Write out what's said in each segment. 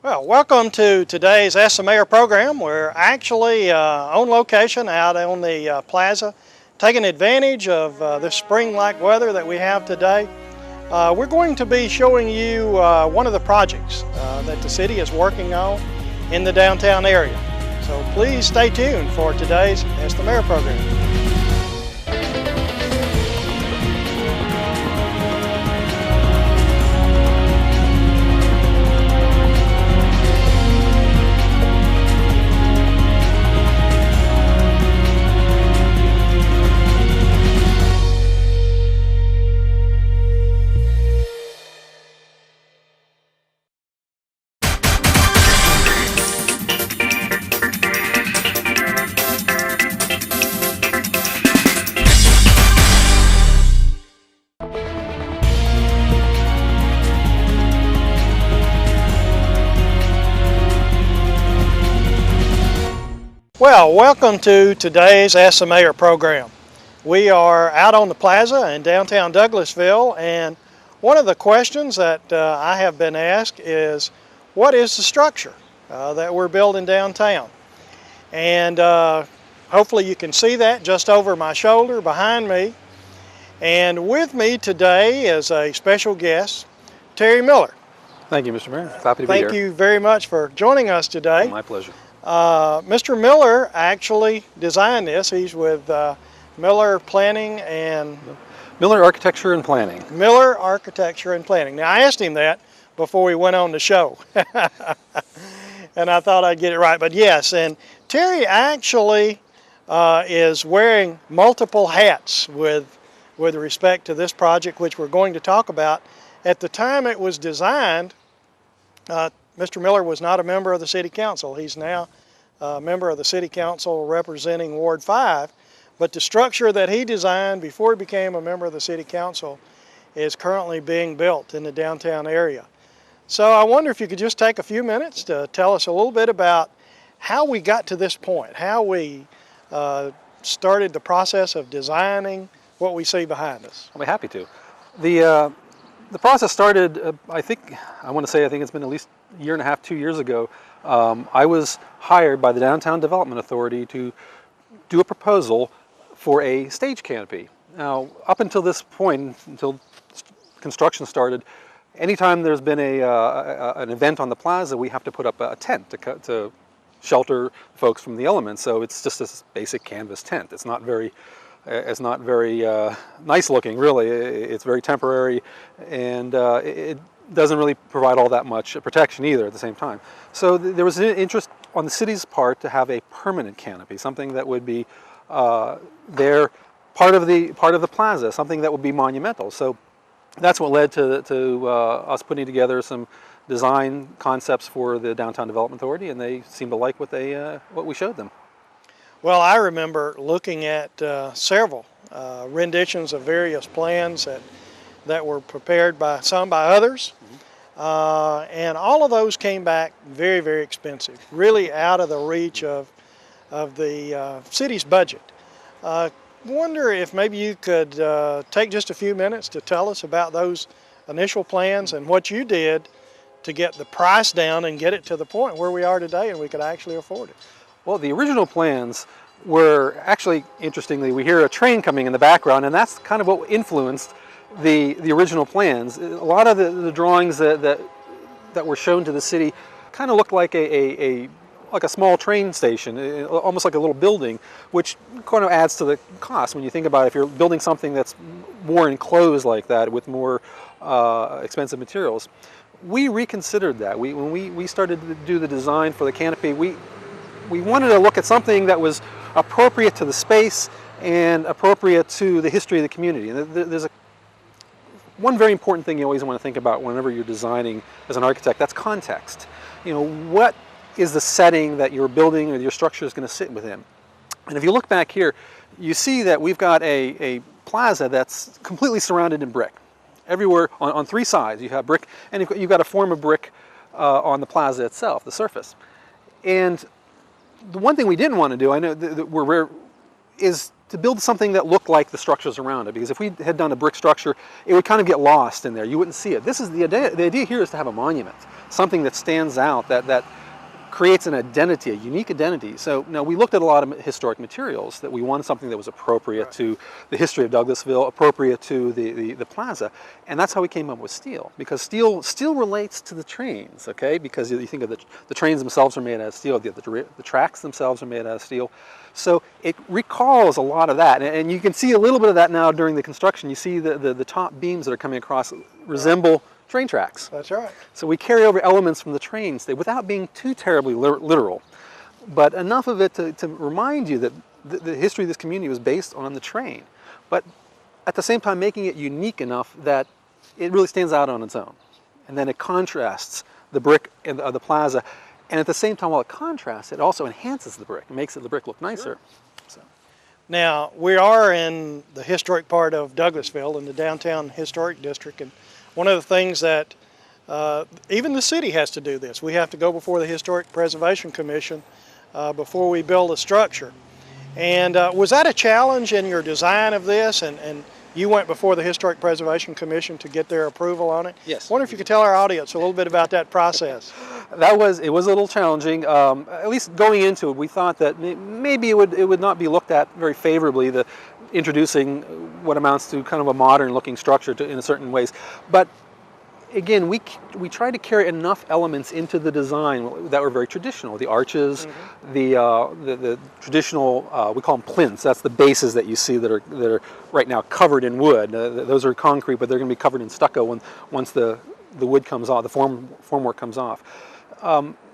Well, welcome to today's Ask the Mayor program. We're actually on location out on the plaza, taking advantage of the spring-like weather that we have today. We're going to be showing you one of the projects that the city is working on in the downtown area. So please stay tuned for today's Ask the Mayor program. Well, welcome to today's Ask the Mayor program. We are out on the plaza in downtown Douglasville, and one of the questions that I have been asked is, what is the structure that we're building downtown? And hopefully you can see that just over my shoulder behind me. And with me today is a special guest, Terry Miller. Thank you, Mr. Mayor. Happy to be here. Thank you very much for joining us today. My pleasure. Mr. Miller actually designed this. He's with Miller Planning and... Miller Architecture and Planning. Miller Architecture and Planning. Now, I asked him that before we went on the show. And I thought I'd get it right. But yes, and Terry actually is wearing multiple hats with respect to this project, which we're going to talk about. At the time it was designed, Mr. Miller was not a member of the City Council. He's now a member of the City Council representing Ward 5, but the structure that he designed before he became a member of the City Council is currently being built in the downtown area. So I wonder if you could just take a few minutes to tell us a little bit about how we got to this point, how we started the process of designing what we see behind us. I'll be happy to. The process started, I think it's been at least a year and a half, 2 years ago. I was hired by the Downtown Development Authority to do a proposal for a stage canopy. Now, up until this point, until construction started, anytime there's been an event on the plaza, we have to put up a tent to shelter folks from the elements. So it's just this basic canvas tent. It's not very nice looking, really. It's very temporary, and it doesn't really provide all that much protection either at the same time. So there was an interest on the city's part to have a permanent canopy, something that would be there, part of the plaza, something that would be monumental. So that's what led to us putting together some design concepts for the Downtown Development Authority, and they seemed to like what we showed them. Well, I remember looking at several renditions of various plans that were prepared by others, and all of those came back very, very expensive, really out of the reach of the city's budget. Wonder if maybe you could take just a few minutes to tell us about those initial plans and what you did to get the price down and get it to the point where we are today and we could actually afford it. Well, the original plans were actually, interestingly, we hear a train coming in the background, and that's kind of what influenced the original plans. A lot of the drawings that were shown to the city kind of looked like a small train station, almost like a little building, which kind of adds to the cost when you think about it. If you're building something that's more enclosed like that with more expensive materials. We reconsidered that. When we started to do the design for the canopy, we wanted to look at something that was appropriate to the space and appropriate to the history of the community. And there's one very important thing you always want to think about whenever you're designing as an architect. That's context. What is the setting that your building or your structure is going to sit within? And if you look back here, you see that we've got a plaza that's completely surrounded in brick. Everywhere on three sides you have brick, and you've got a form of brick on the plaza itself, the surface. And the one thing we didn't want to do, I know is to build something that looked like the structures around it, because if we had done a brick structure, it would kind of get lost in there. You wouldn't see it. This is the idea. The idea here is to have a monument, something that stands out, that creates an identity, a unique identity. So now we looked at a lot of historic materials that we wanted something that was appropriate to the history of Douglasville, appropriate to the plaza, and that's how we came up with steel, because steel relates to the trains, okay? Because you think of the trains themselves are made out of steel, the tracks themselves are made out of steel. So it recalls a lot of that, and you can see a little bit of that now during the construction. You see the top beams that are coming across resemble train tracks. That's right. So we carry over elements from the trains without being too terribly literal, but enough of it to remind you that the history of this community was based on the train, but at the same time making it unique enough that it really stands out on its own. And then it contrasts the brick of the plaza, and at the same time, while it contrasts, it also enhances the brick. It makes the brick look nicer. Sure. So. Now, we are in the historic part of Douglasville, in the downtown historic district, and one of the things that even the city has to do this. We have to go before the Historic Preservation Commission before we build a structure. And was that a challenge in your design of this? And you went before the Historic Preservation Commission to get their approval on it? Yes. I wonder if you could tell our audience a little bit about that process. It was a little challenging. At least going into it, we thought that maybe it would not be looked at very favorably, introducing what amounts to kind of a modern-looking structure in certain ways. But again, we tried to carry enough elements into the design that were very traditional. The arches, the traditional, we call them plinths. That's the bases that you see that are right now covered in wood. Those are concrete, but they're going to be covered in stucco once the wood comes off, the formwork comes off.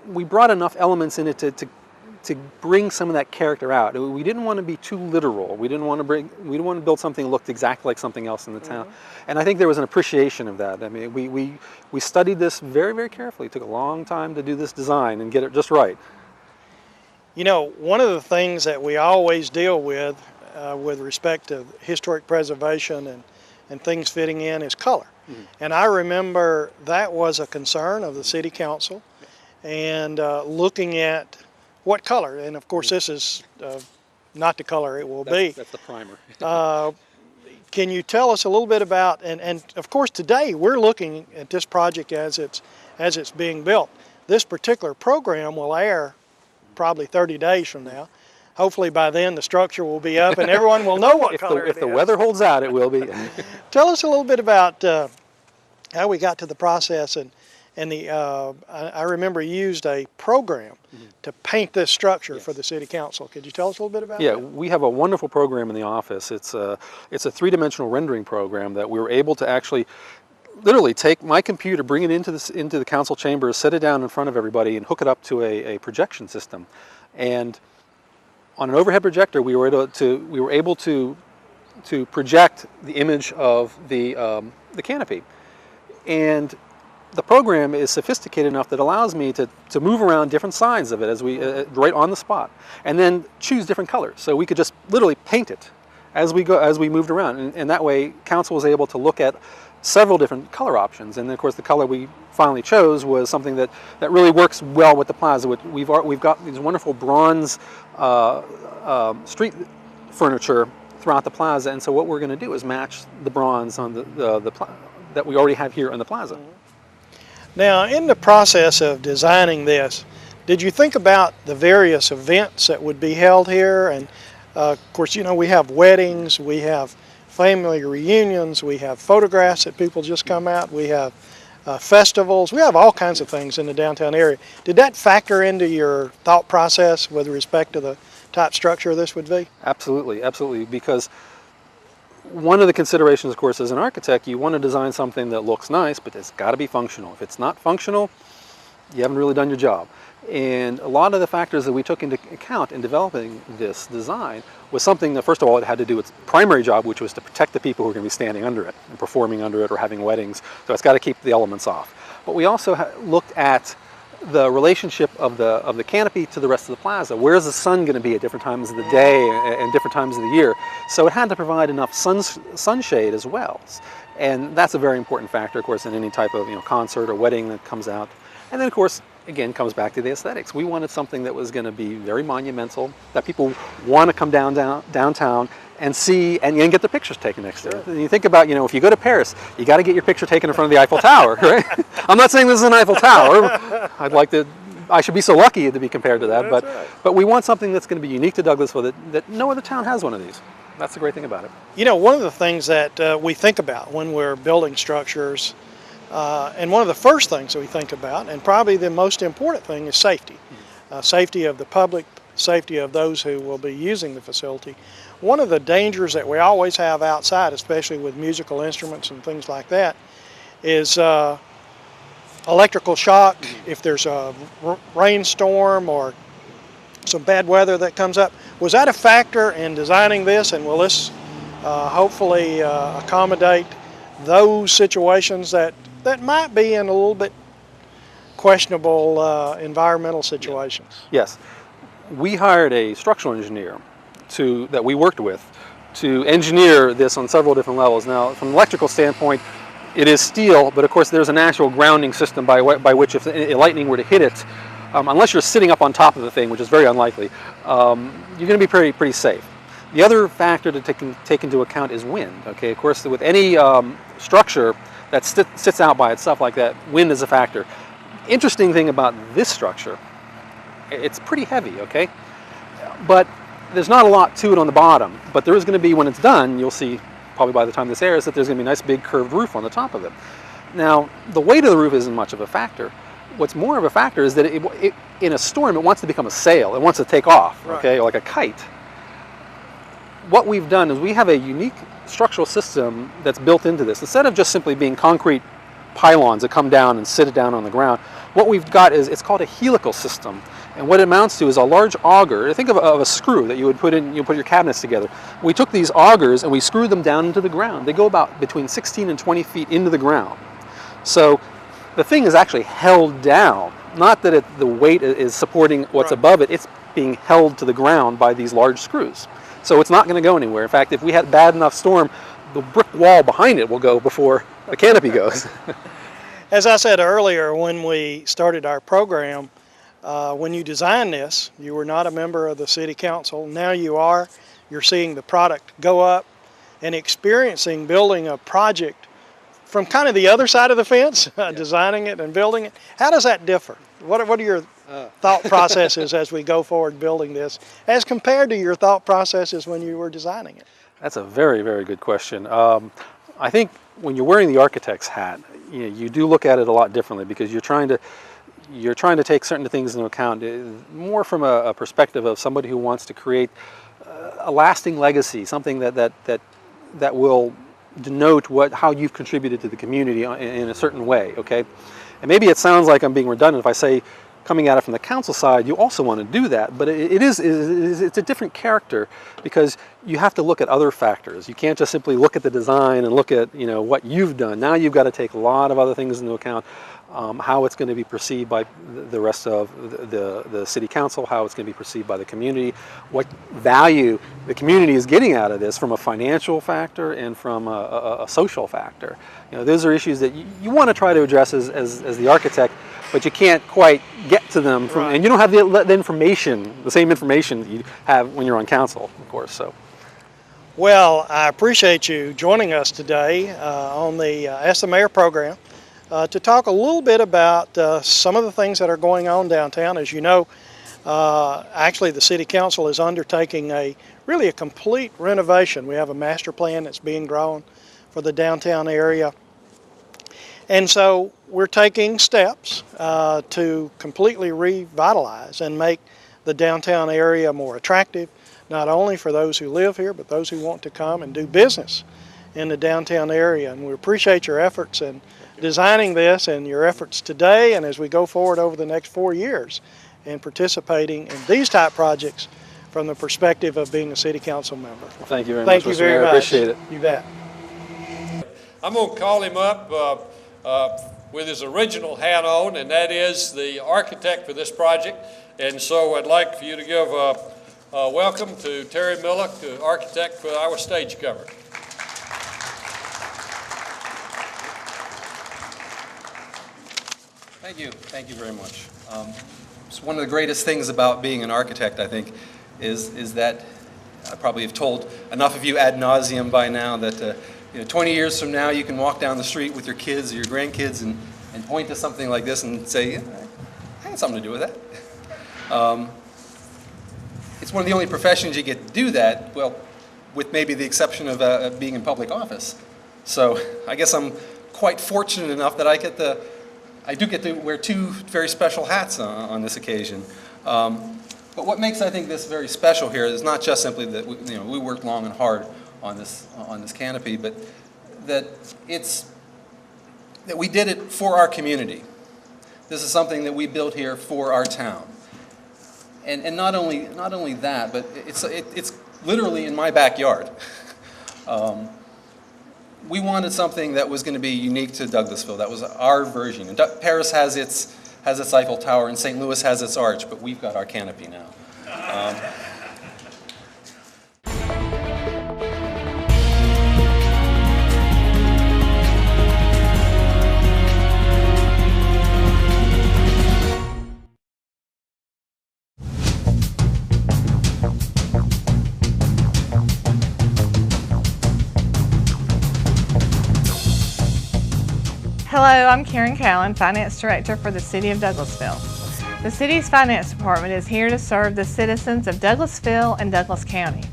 We brought enough elements in it to bring some of that character out. We didn't want to be too literal. We didn't want to build something that looked exactly like something else in the town. And I think there was an appreciation of that. I mean, we studied this very, very carefully. It took a long time to do this design and get it just right. You know, one of the things that we always deal with respect to historic preservation and things fitting in is color. And I remember that was a concern of the city council, and looking at what color, and of course this is not the color it will be. That's the primer. Can you tell us a little bit about, and of course today we're looking at this project as it's being built. This particular program will air probably 30 days from now. Hopefully by then the structure will be up and everyone will know what color it is. If the weather holds out, it will be. Tell us a little bit about how we got to the process, and I remember you used a program to paint this structure for the city council. Could you tell us a little bit about that? Yeah, we have a wonderful program in the office. It's a three-dimensional rendering program that we were able to actually literally take my computer, bring it into the council chambers, set it down in front of everybody, and hook it up to a projection system. And on an overhead projector, we were able to project the image of the canopy. And the program is sophisticated enough that allows me to move around different sides of it as right on the spot, and then choose different colors. So we could just literally paint it as we moved around, and that way council was able to look at several different color options. And then of course the color we finally chose was something that really works well with the plaza. We've got these wonderful bronze street furniture throughout the plaza, and so what we're going to do is match the bronze on that we already have here on the plaza. Now, in the process of designing this, did you think about the various events that would be held here? And of course, you know, we have weddings, we have family reunions, we have photographs that people just come out, we have festivals, we have all kinds of things in the downtown area. Did that factor into your thought process with respect to the type structure this would be? Absolutely, absolutely, because one of the considerations, of course, as an architect, you want to design something that looks nice, but it's got to be functional. If it's not functional, you haven't really done your job. And a lot of the factors that we took into account in developing this design was something that, first of all, it had to do with its primary job, which was to protect the people who are going to be standing under it and performing under it or having weddings. So it's got to keep the elements off. But we also looked at the relationship of the canopy to the rest of the plaza. Where's the sun going to be at different times of the day and different times of the year? So it had to provide enough sunshade as well. And that's a very important factor, of course, in any type of concert or wedding that comes out. And then, of course, again, comes back to the aesthetics. We wanted something that was going to be very monumental, that people want to come downtown and see and get the pictures taken next to it. And you think about, if you go to Paris, you got to get your picture taken in front of the Eiffel Tower, right? I'm not saying this is an Eiffel Tower. I should be so lucky to be compared to that, but we want something that's going to be unique to Douglasville that no other town has one of these. That's the great thing about it. One of the things that we think about when we're building structures, and one of the first things that we think about, and probably the most important thing, is safety. Safety of the public, safety of those who will be using the facility. One of the dangers that we always have outside, especially with musical instruments and things like that, is electrical shock. If there's a rainstorm or some bad weather that comes up. Was that a factor in designing this, and will this hopefully accommodate those situations that might be in a little bit questionable environmental situations? Yes. We hired a structural engineer that we worked with to engineer this on several different levels. Now, from an electrical standpoint, it is steel, but of course there's a natural grounding system by which if lightning were to hit it, unless you're sitting up on top of the thing, which is very unlikely, you're going to be pretty safe. The other factor to take into account is wind. Okay, of course, with any structure that sits out by itself like that, wind is a factor. Interesting thing about this structure, it's pretty heavy, okay? But there's not a lot to it on the bottom, but there is going to be, when it's done, you'll see probably by the time this airs, that there's going to be a nice big curved roof on the top of it. Now, the weight of the roof isn't much of a factor. What's more of a factor is that in a storm, it wants to become a sail. It wants to take off, okay, like a kite. What we've done is we have a unique structural system that's built into this. Instead of just simply being concrete pylons that come down and sit it down on the ground, what we've got is, it's called a helical system. And what it amounts to is a large auger. Think of a screw that you would put your cabinets together. We took these augers and we screwed them down into the ground. They go about between 16 and 20 feet into the ground. So the thing is actually held down. Not that the weight is supporting what's above it, it's being held to the ground by these large screws. So it's not going to go anywhere. In fact, if we had a bad enough storm, the brick wall behind it will go before the canopy goes. As I said earlier, when we started our program, when you designed this, you were not a member of the city council. Now you are. You're seeing the product go up and experiencing building a project from kind of the other side of the fence, designing it and building it. How does that differ? What are your thought processes as we go forward building this, as compared to your thought processes when you were designing it? That's a very, very good question. I think when you're wearing the architect's hat, you do look at it a lot differently, because you're trying to take certain things into account more from a perspective of somebody who wants to create a lasting legacy, something that will denote how you've contributed to the community in a certain way, okay? And maybe it sounds like I'm being redundant if I say, coming at it from the council side, you also want to do that, but it's a different character, because you have to look at other factors. You can't just simply look at the design and look at what you've done. Now you've got to take a lot of other things into account. How it's going to be perceived by the rest of the city council, how it's going to be perceived by the community, what value the community is getting out of this from a financial factor and from a social factor. Those are issues that you want to try to address as the architect, but you can't quite get to them and you don't have the information, the same information that you have when you're on council, of course. So. Well, I appreciate you joining us today on the Ask the Mayor program. To talk a little bit about some of the things that are going on downtown. As you know, actually the City Council is undertaking really a complete renovation. We have a master plan that's being drawn for the downtown area. And so we're taking steps to completely revitalize and make the downtown area more attractive, not only for those who live here, but those who want to come and do business in the downtown area. And we appreciate your efforts in designing this and your efforts today and as we go forward over the next 4 years in participating in these type projects from the perspective of being a city council member. Well, thank you very much. Thank you very much. I appreciate it. You bet. I'm going to call him up with his original hat on, and that is the architect for this project. And so I'd like for you to give a welcome to Terry Millick, the architect for our stage cover. Thank you very much. It's one of the greatest things about being an architect, I think, is that I probably have told enough of you ad nauseum by now that 20 years from now you can walk down the street with your kids or your grandkids and point to something like this and say, yeah, I had something to do with that. It's one of the only professions you get to do that, well, with maybe the exception of being in public office. So I guess I'm quite fortunate enough that I do get to wear two very special hats on this occasion. But what makes, I think, this very special here is not just simply that we worked long and hard on this canopy, but that we did it for our community. This is something that we built here for our town. And not only that, but it's literally in my backyard. We wanted something that was going to be unique to Douglasville. That was our version. And Paris has its Eiffel Tower, and St. Louis has its arch, but we've got our canopy now. Hello, I'm Karen Callan, Finance Director for the City of Douglasville. The City's Finance Department is here to serve the citizens of Douglasville and Douglas County.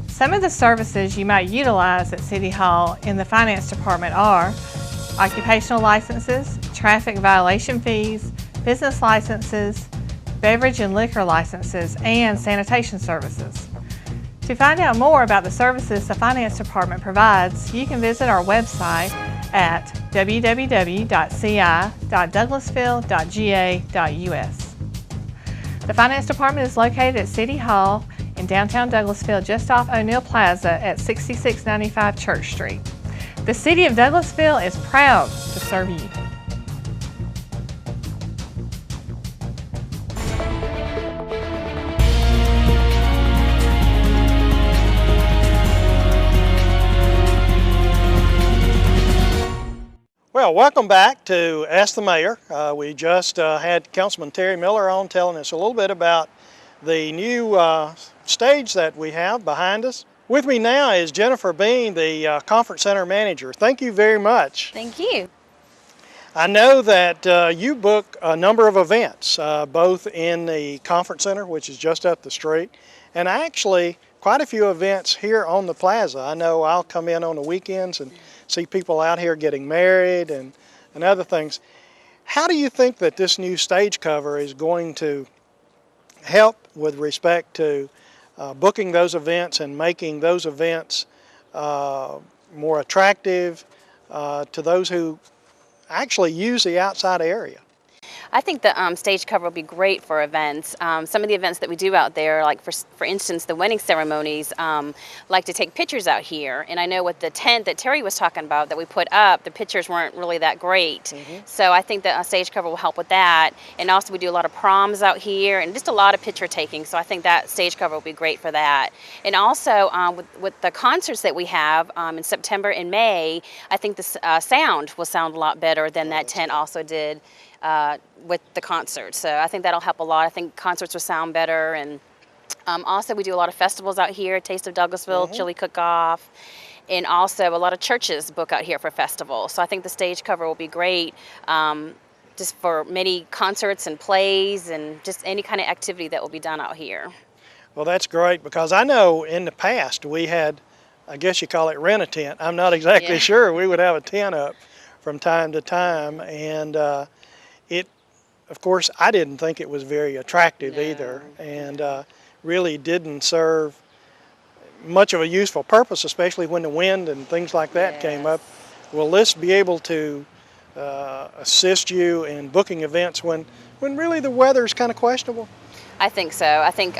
Some of the services you might utilize at City Hall in the Finance Department are occupational licenses, traffic violation fees, business licenses, beverage and liquor licenses, and sanitation services. To find out more about the services the Finance Department provides, you can visit our website at www.ci.douglasville.ga.us. The Finance Department is located at City Hall in downtown Douglasville, just off O'Neill Plaza at 6695 Church Street. The City of Douglasville is proud to serve you. Well, welcome back to Ask the Mayor. We just had Councilman Terry Miller on telling us a little bit about the new stage that we have behind us. With me now is Jennifer Bean, the Conference Center Manager. Thank you very much. Thank you. I know that you book a number of events, both in the Conference Center, which is just up the street, and actually quite a few events here on the plaza. I know I'll come in on the weekends and see people out here getting married and other things. How do you think that this new stage cover is going to help with respect to booking those events and making those events more attractive to those who actually use the outside area? I think the stage cover will be great for events. Some of the events that we do out there, like for instance, the wedding ceremonies, like to take pictures out here. And I know with the tent that Terry was talking about that we put up, the pictures weren't really that great. Mm-hmm. So I think that a stage cover will help with that. And also we do a lot of proms out here and just a lot of picture taking. So I think that stage cover will be great for that. And also with the concerts that we have in September and May, I think the sound will sound a lot better than that tent also did with the concert. So I think that'll help a lot. I think concerts will sound better. And also we do a lot of festivals out here, Taste of Douglasville, mm-hmm. Chili Cook-Off, and also a lot of churches book out here for festivals. So I think the stage cover will be great just for many concerts and plays and just any kind of activity that will be done out here. Well, that's great, because I know in the past we had, I guess you call it rent a tent. I'm not exactly sure. We would have a tent up from time to time, and of course, I didn't think it was very attractive either, and really didn't serve much of a useful purpose, especially when the wind and things like that came up. Will this be able to assist you in booking events when really the weather is kind of questionable? I think so. I think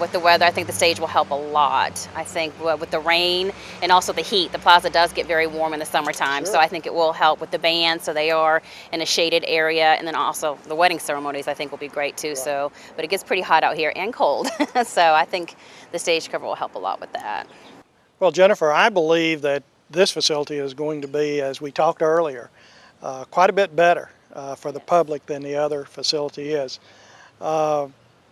with the weather, I think the stage will help a lot. I think with the rain and also the heat, the plaza does get very warm in the summertime. Sure. So I think it will help with the band, so they are in a shaded area. And then also the wedding ceremonies, I think, will be great too. Right. So, but it gets pretty hot out here and cold. So I think the stage cover will help a lot with that. Well, Jennifer, I believe that this facility is going to be, as we talked earlier, quite a bit better for the public than the other facility is.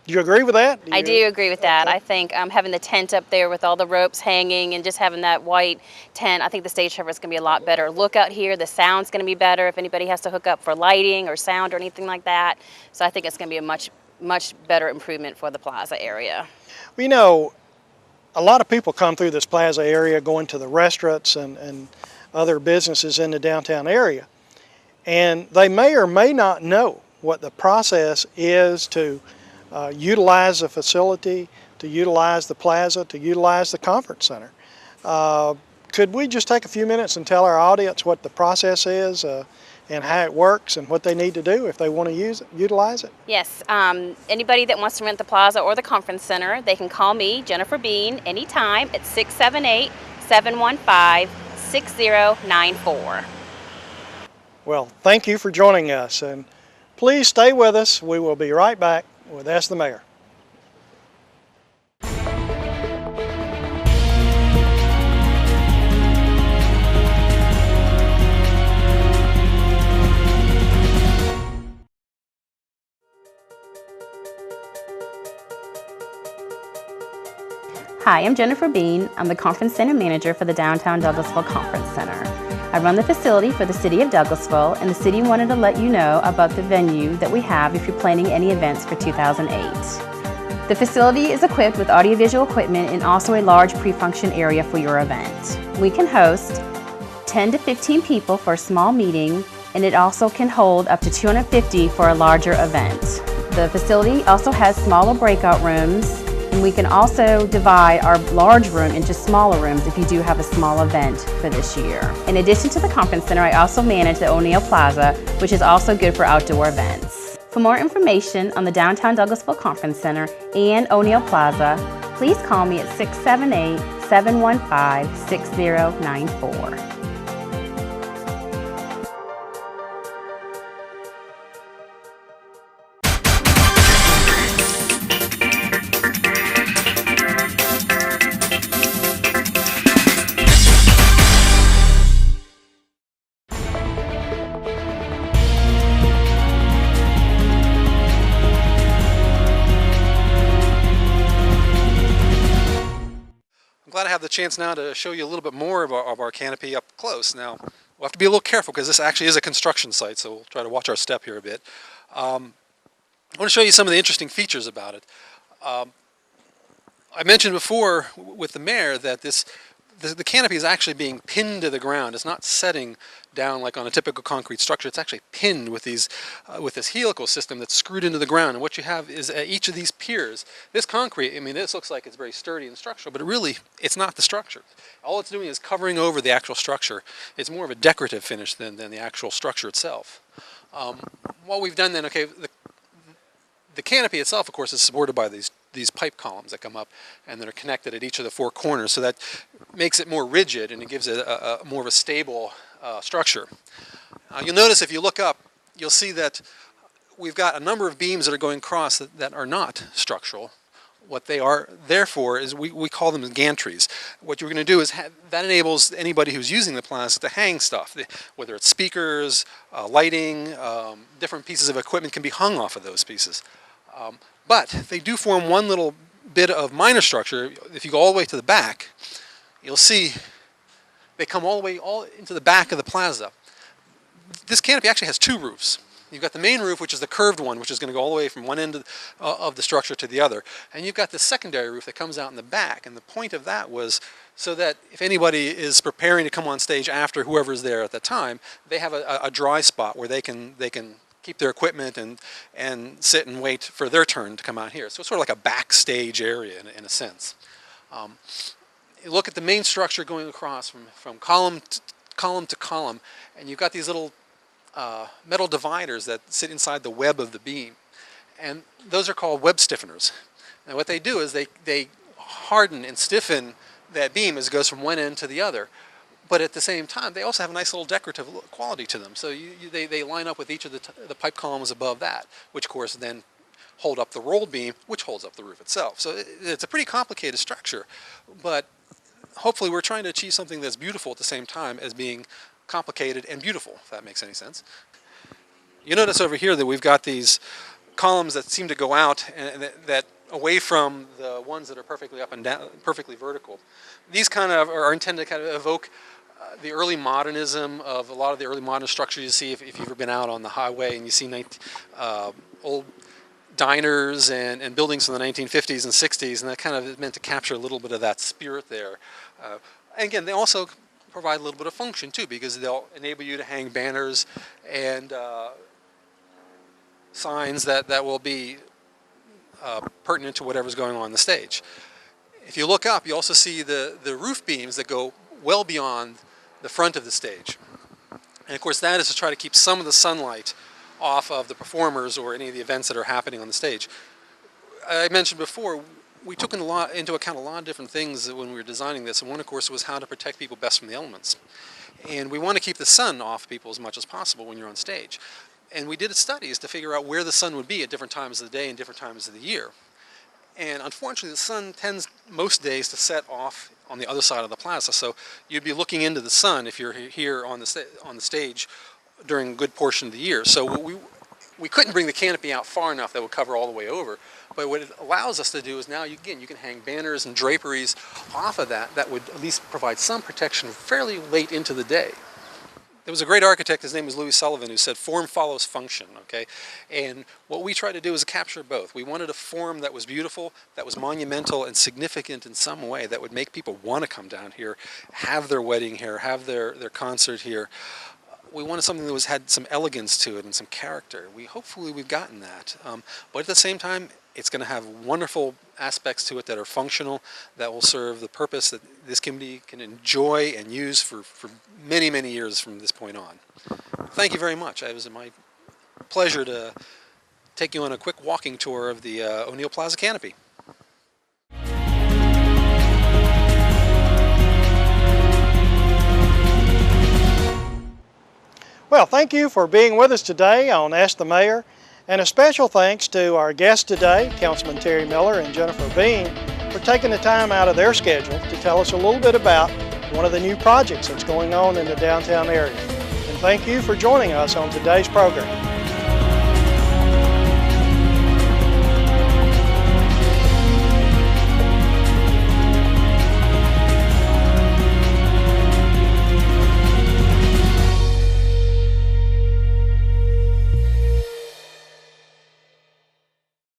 Do you agree with that? I do agree with that. I think having the tent up there with all the ropes hanging and just having that white tent, I think the stage cover is going to be a lot better. Look out here, the sound's going to be better if anybody has to hook up for lighting or sound or anything like that. So I think it's going to be a much better improvement for the plaza area. You know, a lot of people come through this plaza area going to the restaurants and other businesses in the downtown area, and they may or may not know what the process is to utilize the facility, to utilize the plaza, to utilize the conference center. Could we just take a few minutes and tell our audience what the process is and how it works and what they need to do if they want to utilize it? Yes, anybody that wants to rent the plaza or the conference center, they can call me, Jennifer Bean, anytime at 678-715-6094. Well, thank you for joining us, and please stay with us. We will be right back with Ask the Mayor. Hi, I'm Jennifer Bean. I'm the Conference Center Manager for the Downtown Douglasville Conference Center. I run the facility for the City of Douglasville, and the city wanted to let you know about the venue that we have if you're planning any events for 2008. The facility is equipped with audiovisual equipment and also a large pre-function area for your event. We can host 10 to 15 people for a small meeting, and it also can hold up to 250 for a larger event. The facility also has smaller breakout rooms, and we can also divide our large room into smaller rooms if you do have a small event for this year. In addition to the conference center, I also manage the O'Neill Plaza, which is also good for outdoor events. For more information on the Downtown Douglasville Conference Center and O'Neill Plaza, please call me at 678-715-6094. Glad I have the chance now to show you a little bit more of our canopy up close. Now, we'll have to be a little careful because this actually is a construction site, so we'll try to watch our step here a bit. I want to show you some of the interesting features about it. I mentioned before with the mayor that the canopy is actually being pinned to the ground. It's not setting down like on a typical concrete structure. It's actually pinned with this helical system that's screwed into the ground. And what you have is at each of these piers, this concrete, I mean, this looks like it's very sturdy and structural, but it's not the structure. All it's doing is covering over the actual structure. It's more of a decorative finish than the actual structure itself. What we've done then, okay, the canopy itself, of course, is supported by these pipe columns that come up and that are connected at each of the four corners, so that makes it more rigid and it gives it more of a stable structure. You'll notice if you look up, you'll see that we've got a number of beams that are going across that are not structural. What they are there for is we call them gantries. What you're going to do is that enables anybody who's using the plaza to hang stuff, whether it's speakers, lighting, different pieces of equipment can be hung off of those pieces. But they do form one little bit of minor structure. If you go all the way to the back, you'll see they come all into the back of the plaza. This canopy actually has two roofs. You've got the main roof, which is the curved one, which is going to go all the way from one end of the structure to the other. And you've got the secondary roof that comes out in the back. And the point of that was so that if anybody is preparing to come on stage after whoever's there at the time, they have a dry spot where they can keep their equipment and sit and wait for their turn to come out here. So it's sort of like a backstage area in a sense. You look at the main structure going across from column to column, and you've got these little metal dividers that sit inside the web of the beam. And those are called web stiffeners. And what they do is they harden and stiffen that beam as it goes from one end to the other. But at the same time, they also have a nice little decorative quality to them. So they line up with each of the pipe columns above that, which of course then hold up the rolled beam, which holds up the roof itself. So it's a pretty complicated structure, but hopefully we're trying to achieve something that's beautiful at the same time as being complicated and beautiful, if that makes any sense. You notice over here that we've got these columns that seem to go out and that away from the ones that are perfectly up and down, perfectly vertical. These kind of are intended to kind of evoke the early modernism of a lot of the early modern structures you see if you've ever been out on the highway and you see old diners and buildings from the 1950s and 60s, and that kind of is meant to capture a little bit of that spirit there. And again, they also provide a little bit of function too, because they'll enable you to hang banners and signs that will be pertinent to whatever's going on the stage. If you look up, you also see the roof beams that go well beyond the front of the stage. And of course that is to try to keep some of the sunlight off of the performers or any of the events that are happening on the stage. I mentioned before, we took into account a lot of different things when we were designing this, and one of course was how to protect people best from the elements. And we want to keep the sun off people as much as possible when you're on stage. And we did studies to figure out where the sun would be at different times of the day and different times of the year. And unfortunately, the sun tends most days to set off on the other side of the plaza. So you'd be looking into the sun if you're here on the stage during a good portion of the year. So we couldn't bring the canopy out far enough that would cover all the way over. But what it allows us to do is now, again, you can hang banners and draperies off of that would at least provide some protection fairly late into the day. There was a great architect, his name was Louis Sullivan, who said form follows function, okay? And what we tried to do is capture both. We wanted a form that was beautiful, that was monumental and significant in some way, that would make people want to come down here, have their wedding here, have their concert here. We wanted something that had some elegance to it and some character. Hopefully we've gotten that. But at the same time, it's going to have wonderful aspects to it that are functional, that will serve the purpose that this community can enjoy and use for many, many years from this point on. Thank you very much. It was my pleasure to take you on a quick walking tour of the O'Neill Plaza canopy. Well, thank you for being with us today on Ask the Mayor. And a special thanks to our guests today, Councilman Terry Miller and Jennifer Bean, for taking the time out of their schedule to tell us a little bit about one of the new projects that's going on in the downtown area. And thank you for joining us on today's program.